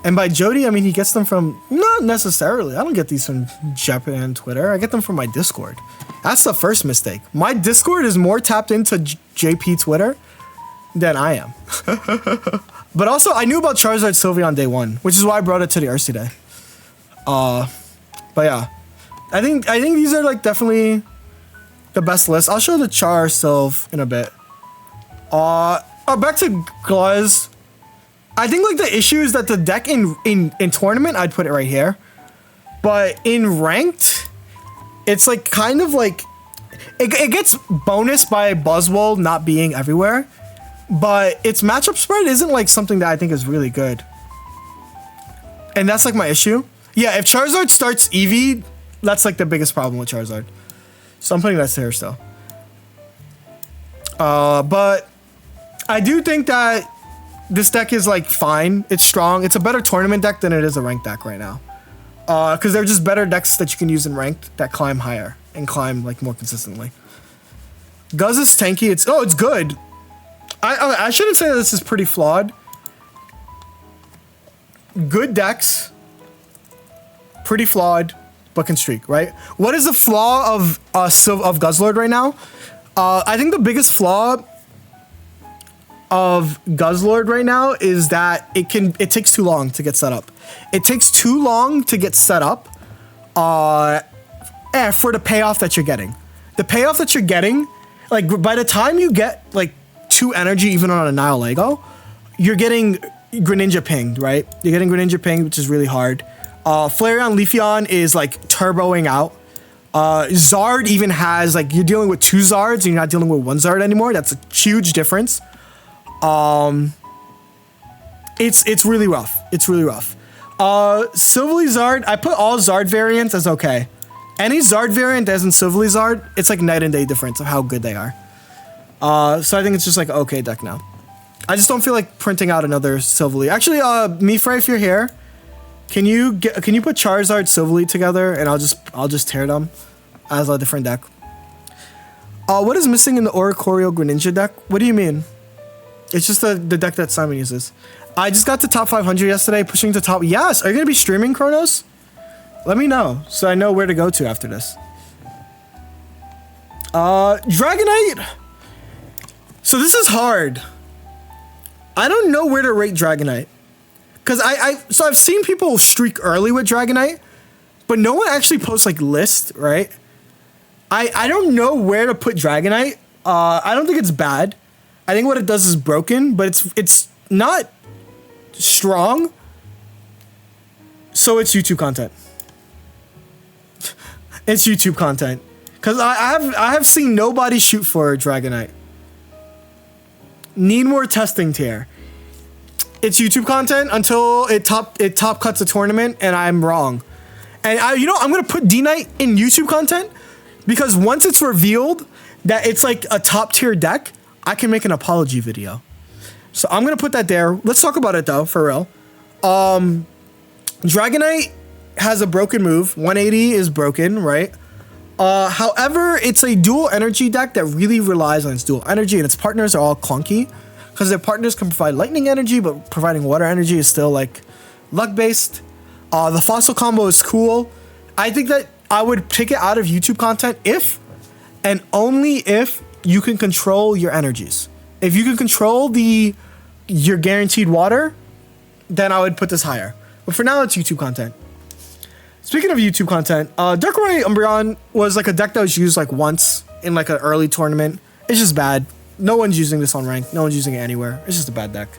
And by Jeudy, I mean he gets them from... Not necessarily. I don't get these from Japan Twitter. I get them from my Discord. That's the first mistake. My Discord is more tapped into JP Twitter than I am. But also, I knew about Charizard Sylveon on day one, which is why I brought it to the Earthsea Day. But yeah, I think these are like definitely the best list. I'll show the Char Sylv in a bit. Back to Gluz. I think like the issue is that the deck in tournament, I'd put it right here, but in ranked, it's like kind of like it gets bonus by Buzzwole not being everywhere. But its matchup spread isn't like something that I think is really good. And that's like my issue. Yeah, if Charizard starts Eevee, that's like the biggest problem with Charizard. So I'm putting that here still. But I do think that this deck is like fine. It's strong. It's a better tournament deck than it is a ranked deck right now. Because they're just better decks that you can use in ranked that climb higher and climb like more consistently. Guz is tanky. It's good. I shouldn't say that this is pretty flawed. Good decks, pretty flawed, but can streak, right? What is the flaw of Guzzlord right now? I think the biggest flaw of Guzzlord right now is that it takes too long to get set up. It takes too long to get set up for the payoff that you're getting. The payoff that you're getting, like by the time you get like 2 energy even on a Nihilego, you're getting Greninja pinged, right? You're getting Greninja pinged, which is really hard. Flareon Leafeon is like turboing out. Zard even has like, you're dealing with 2 Zards and you're not dealing with 1 Zard anymore. That's a huge difference. It's really rough. It's really rough. Silvally Zard, I put all Zard variants as okay. Any Zard variant that isn't Silvally Zard, it's like night and day difference of how good they are. So I think it's just like okay deck now. I just don't feel like printing out another Silvally. Actually, Mifra, if you're here, can you put Charizard Sylveon together and I'll just tear them as a different deck. What is missing in the Oricorio Greninja deck? What do you mean? It's just the deck that Simon uses. I just got to top 500 yesterday, pushing to top. Yes, are you gonna be streaming, Kronos? Let me know so I know where to go to after this. Dragonite. So this is hard. I don't know where to rate Dragonite. Because so I've seen people streak early with Dragonite, but no one actually posts like list, right? I don't know where to put Dragonite. I don't think it's bad. I think what it does is broken, but it's not strong. So it's YouTube content. It's YouTube content. Because I have seen nobody shoot for Dragonite. Need more testing tier. It's YouTube content until it top cuts a tournament and I'm wrong. And I'm gonna put D-Knight in YouTube content because once it's revealed that it's like a top tier deck, I can make an apology video. So I'm gonna put that there. Let's talk about it though, for real. Dragonite has a broken move. 180 is broken, right? However, it's a dual energy deck that really relies on its dual energy, and its partners are all clunky because their partners can provide lightning energy, but providing water energy is still like luck based. The fossil combo is cool. I think that I would pick it out of YouTube content if and only if you can control your energies. If you can control your guaranteed water, then I would put this higher. But for now, it's YouTube content. Speaking of YouTube content, Darkrai Umbreon was like a deck that was used like once in like an early tournament. It's just bad. No one's using this on rank. No one's using it anywhere. It's just a bad deck.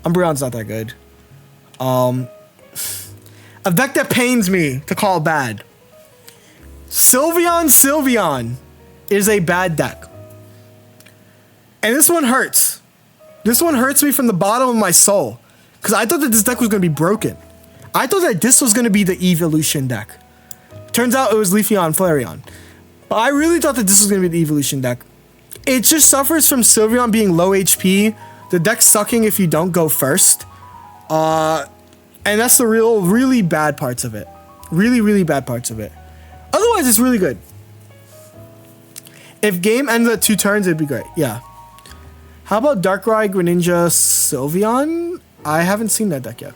Umbreon's not that good. A deck that pains me to call bad. Sylveon is a bad deck. And this one hurts. This one hurts me from the bottom of my soul. Because I thought that this deck was going to be broken. I thought that this was going to be the evolution deck. Turns out it was Leafeon Flareon. But I really thought that this was going to be the evolution deck. It just suffers from Sylveon being low HP. The deck sucking if you don't go first. And that's the really bad parts of it. Really, really bad parts of it. Otherwise, it's really good. If game ends at 2 turns, it'd be great. Yeah. How about Darkrai Greninja Sylveon? I haven't seen that deck yet.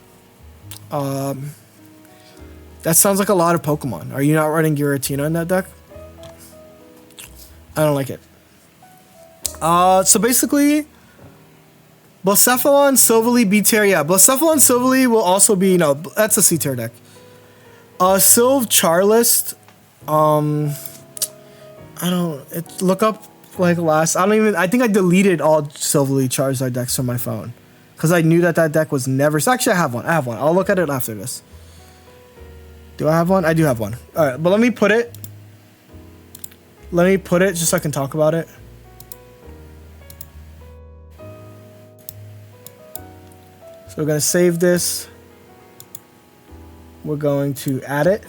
That sounds like a lot of Pokemon. Are you not running Giratina in that deck? I don't like it. So basically, Blacephalon, Silvally, B tier. Yeah, Blacephalon, Silvally will also be, no, that's a C tier deck. Sylv Charlist. Look up like last. I think I deleted all Silvally Charizard decks from my phone. Because I knew that deck was never... So actually, I have one. I'll look at it after this. Do I have one? I do have one. All right, but let me put it just so I can talk about it. So we're going to save this. We're going to add it.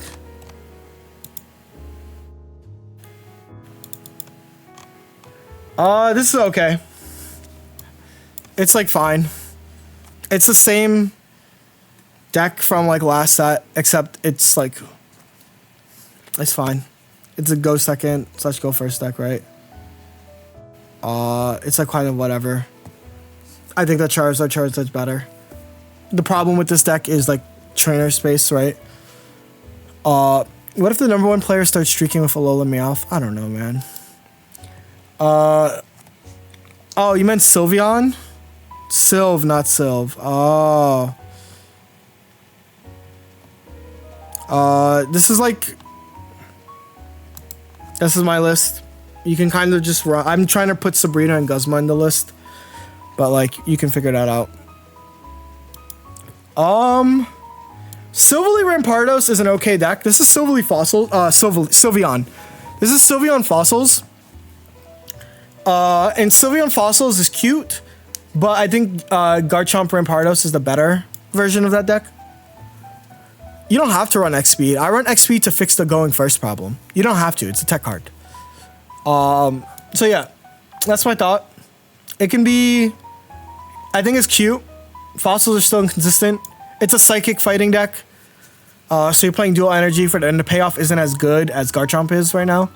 This is okay. It's like fine. It's the same deck from like last set, except it's like, it's fine. It's a go second / go first deck, right? It's like kind of whatever. I think that Charizard's better. The problem with this deck is like trainer space, right? What if the number 1 player starts streaking with Alola Meowth? I don't know, man. Oh, you meant Sylveon? Sylv, not Sylv. Oh. This is my list. You can kind of just run. I'm trying to put Sabrina and Guzma in the list. but like you can figure that out. Silverly Rampardos is an okay deck. This is Silverly Fossil, Sylveon. This is Sylveon Fossils. And Sylveon Fossils is cute, but I think Garchomp Rampardos is the better version of that deck. You don't have to run X-Speed. I run X-Speed to fix the going first problem. You don't have to. It's a tech card. So yeah, that's my thought. It can be... I think it's cute. Fossils are still inconsistent. It's a psychic fighting deck. So you're playing dual energy and the payoff isn't as good as Garchomp is right now.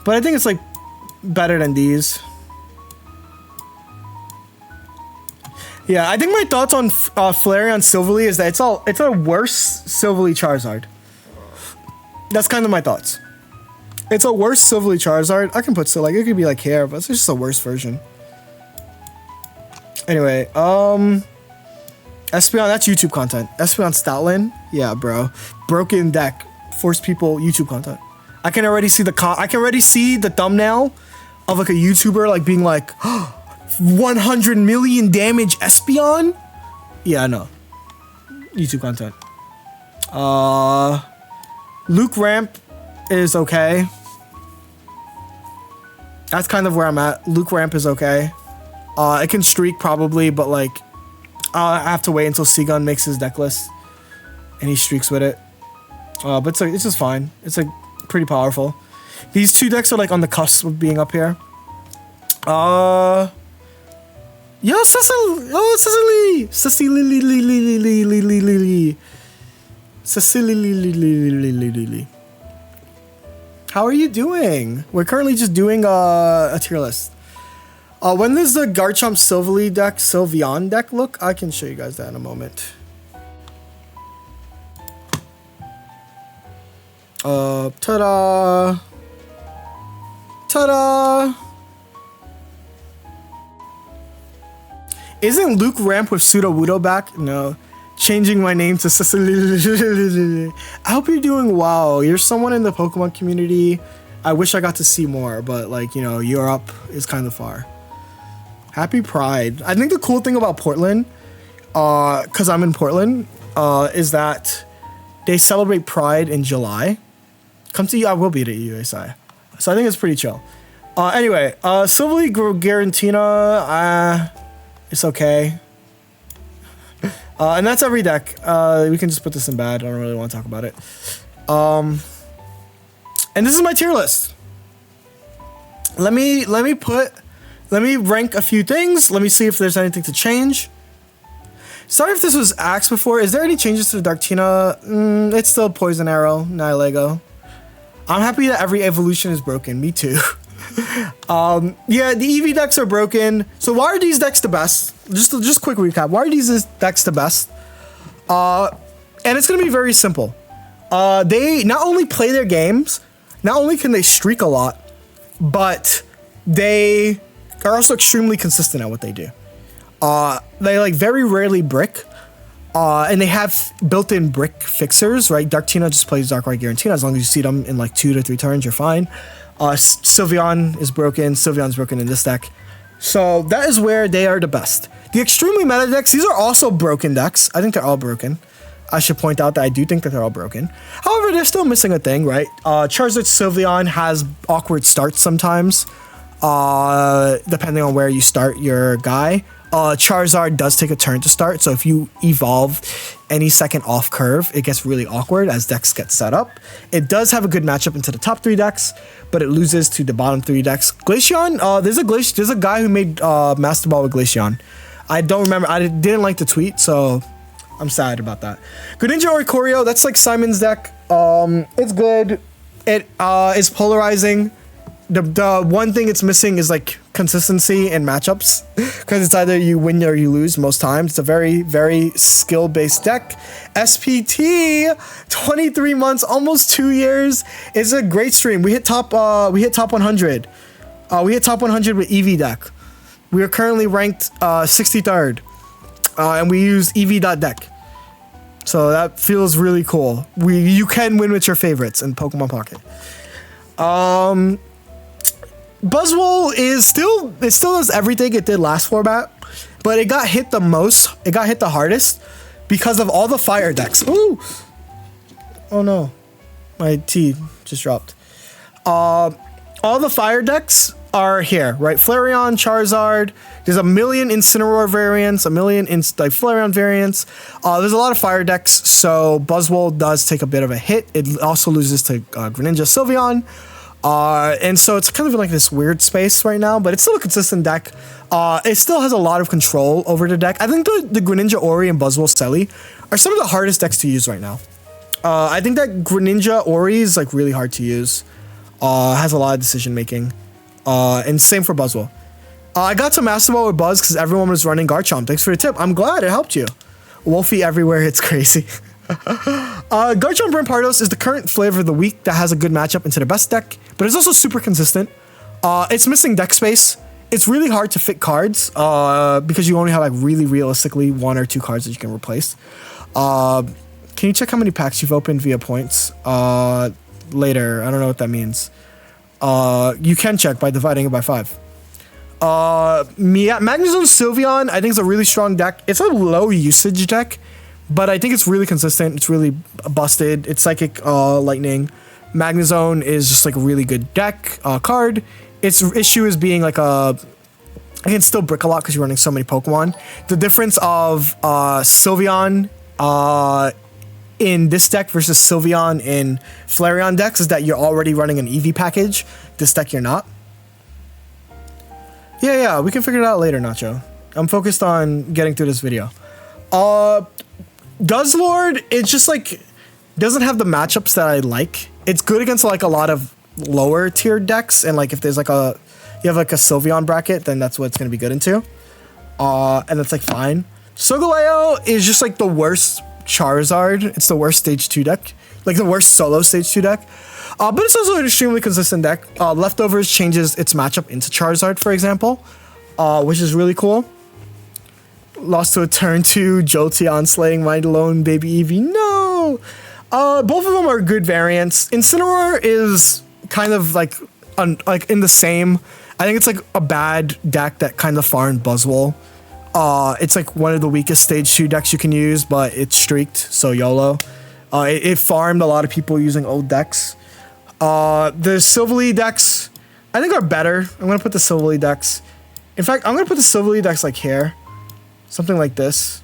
But I think it's like better than these. Yeah, I think my thoughts on Flareon Silverly is that it's a worse Silverly Charizard. That's kind of my thoughts. It's a worse Silverly Charizard. I can put like it could be like here, but it's just a worse version. Anyway, Espeon, that's YouTube content. Espeon Stoutland, yeah, bro. Broken deck, force people YouTube content. I can already see the thumbnail of like a YouTuber like being like, 100 million damage Espeon. Yeah, I know. YouTube content. Luke Ramp is okay. That's kind of where I'm at. Luke Ramp is okay. It can streak probably, but like I have to wait until Seagun makes his deck list and he streaks with it. But it's just fine. It's like pretty powerful. These two decks are like on the cusp of being up here. Yo, Cecily! Oh, Cecily! Cecily. How are you doing? We're currently just doing a tier list. When does the Garchomp Sylveon deck look? I can show you guys that in a moment. Ta-da! Ta-da! Isn't Luke Ramp with Sudowoodo back? No. Changing my name to Cecily. I hope you're doing well. You're someone in the Pokemon community. I wish I got to see more, but like, you know, Europe is kind of far. Happy Pride. I think the cool thing about Portland, because I'm in Portland, is that they celebrate Pride in July. Come to you, I will be at USI. So I think it's pretty chill. Anyway, Silverly Giratina, it's okay. And that's every deck. We can just put this in bad. I don't really want to talk about it. And this is my tier list. Let me rank a few things. Let me see if there's anything to change. Sorry if this was asked before. Is there any changes to the Darktina? It's still Poison Arrow, Nihilego. I'm happy that every evolution is broken. Me too. Yeah, the EV decks are broken. So why are these decks the best? Just quick recap. Why are these decks the best? And it's gonna be very simple. They not only play their games, not only can they streak a lot, but they are also extremely consistent at what they do. They like very rarely brick. And they have built-in brick fixers, right? Darktina just plays Darkrai Giratina. As long as you see them in like 2 to 3 turns, you're fine. Sylveon is broken. Sylveon's broken in this deck. So that is where they are the best. The extremely meta decks, these are also broken decks. I think they're all broken. I should point out that I do think that they're all broken. However, they're still missing a thing, right? Charizard Sylveon has awkward starts sometimes, depending on where you start your guy. Charizard does take a turn to start, so if you evolve any second off curve, it gets really awkward as decks get set up. It does have a good matchup into the top 3 decks, but it loses to the bottom 3 decks. Glaceon, there's a guy who made Master Ball with Glaceon. I don't remember, I didn't like the tweet, so I'm sad about that. Greninja Oricorio, that's like Simon's deck. It's good. It is polarizing. The one thing it's missing is like consistency in matchups, because it's either you win or you lose most times. It's a very, very skill-based deck. SPT, 23 months, almost 2 years. It's a great stream. We hit top 100. We hit top 100 with EV deck. We are currently ranked 63rd, and we use EV.deck. So that feels really cool. You can win with your favorites in Pokemon Pocket. Buzzwole still does everything it did last format. but it got hit the most. It got hit the hardest because of all the fire decks. Ooh. Oh no, my tea just dropped. All the fire decks are here, right? Flareon, Charizard. There's a million Incineroar variants, a million like Flareon variants. There's a lot of fire decks, so Buzzwole does take a bit of a hit. It also loses to Greninja Sylveon. And so it's kind of in like this weird space right now, but it's still a consistent deck. It still has a lot of control over the deck. I think the Greninja Ori and Buzzwole Selly are some of the hardest decks to use right now. I think that Greninja Ori is like really hard to use. Has a lot of decision making. And same for Buzzwole. I got to Master Ball with Buzz because everyone was running Garchomp. Thanks for the tip. I'm glad it helped you. Wolfie everywhere, it's crazy. Garchomp Rampardos is the current flavor of the week that has a good matchup into the best deck, but it's also super consistent. It's missing deck space. It's really hard to fit cards because you only have like really realistically 1 or 2 cards that you can replace. Can you check how many packs you've opened via points? Later. I don't know what that means. You can check by dividing it by 5. Magnezone Sylveon, I think is a really strong deck. It's a low usage deck, but I think it's really consistent. It's really busted. It's Psychic Lightning. Magnezone is just like a really good deck card. Its issue is being like I can still brick a lot because you're running so many Pokemon. The difference of Sylveon in this deck versus Sylveon in Flareon decks is that you're already running an EV package. This deck you're not. Yeah, we can figure it out later, Nacho. I'm focused on getting through this video. Guzzlord, it just like doesn't have the matchups that I like. It's good against like a lot of lower tier decks, and like if there's like you have like a Sylveon bracket, then that's what it's gonna be good into. And that's like fine. Solgaleo is just like the worst Charizard. It's the worst stage 2 deck, like the worst solo stage 2 deck. But it's also an extremely consistent deck. Leftovers changes its matchup into Charizard, for example, which is really cool. Lost to a turn 2, Jolteon slaying Mind Alone, Baby Eevee. No! Both of them are good variants. Incineroar is kind of like in the same. I think it's like a bad deck that kind of farmed Buzzwole. It's like one of the weakest stage 2 decks you can use, but it's streaked, so YOLO. It farmed a lot of people using old decks. The Silverly decks, I think, are better. I'm going to put the Silverly decks. In fact, I'm going to put the Silverly decks like here. Something like this.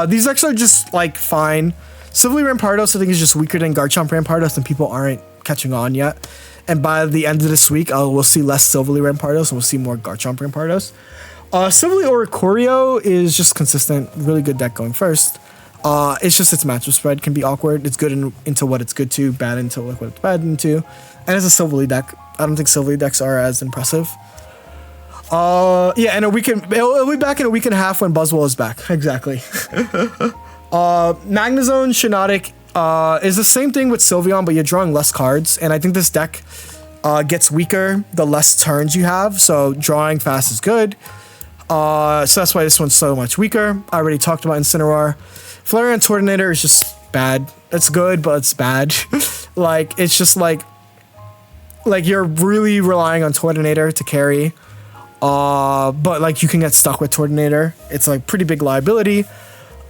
These decks are just like fine. Silverly Rampardos, I think, is just weaker than Garchomp Rampardos, and people aren't catching on yet. And by the end of this week, we'll see less Silverly Rampardos, and we'll see more Garchomp Rampardos. Silverly Oricorio is just consistent. Really good deck going first. It's just its matchup spread can be awkward. It's good into what it's good to, bad into like what it's bad into. And it's a Silverly deck. I don't think Silverly decks are as impressive. Yeah, and it'll be back in a week and a half when Buzzwole is back. Exactly. Magnezone Shiinotic is the same thing with Sylveon, but you're drawing less cards. And I think this deck gets weaker the less turns you have. So drawing fast is good. So that's why this one's so much weaker. I already talked about Incineroar. Flareon Tornado is just bad. It's good, but it's bad. Like, it's just like you're really relying on Tornado to carry. But like you can get stuck with Tornado. It's like pretty big liability.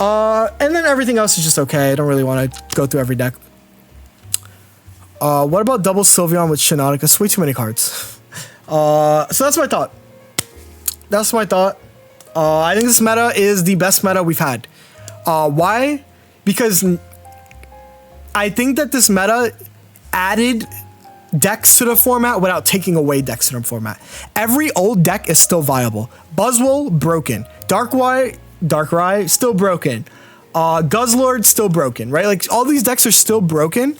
And then everything else is just okay. I don't really want to go through every deck. What about double Sylveon with Shiinotic? That's way too many cards. So that's my thought. I think this meta is the best meta we've had. Why? Because I think that this meta added decks to the format without taking away decks to the format. Every old deck is still viable. Buzzwole, broken. Darkrai, still broken. Guzzlord, still broken, right? Like, all these decks are still broken,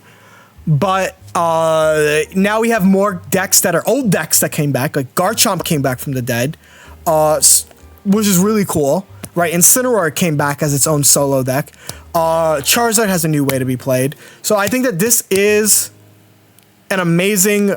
but now we have more decks that are old decks that came back. Like, Garchomp came back from the dead, which is really cool, right? Incineroar came back as its own solo deck. Charizard has a new way to be played. So I think that this is an amazing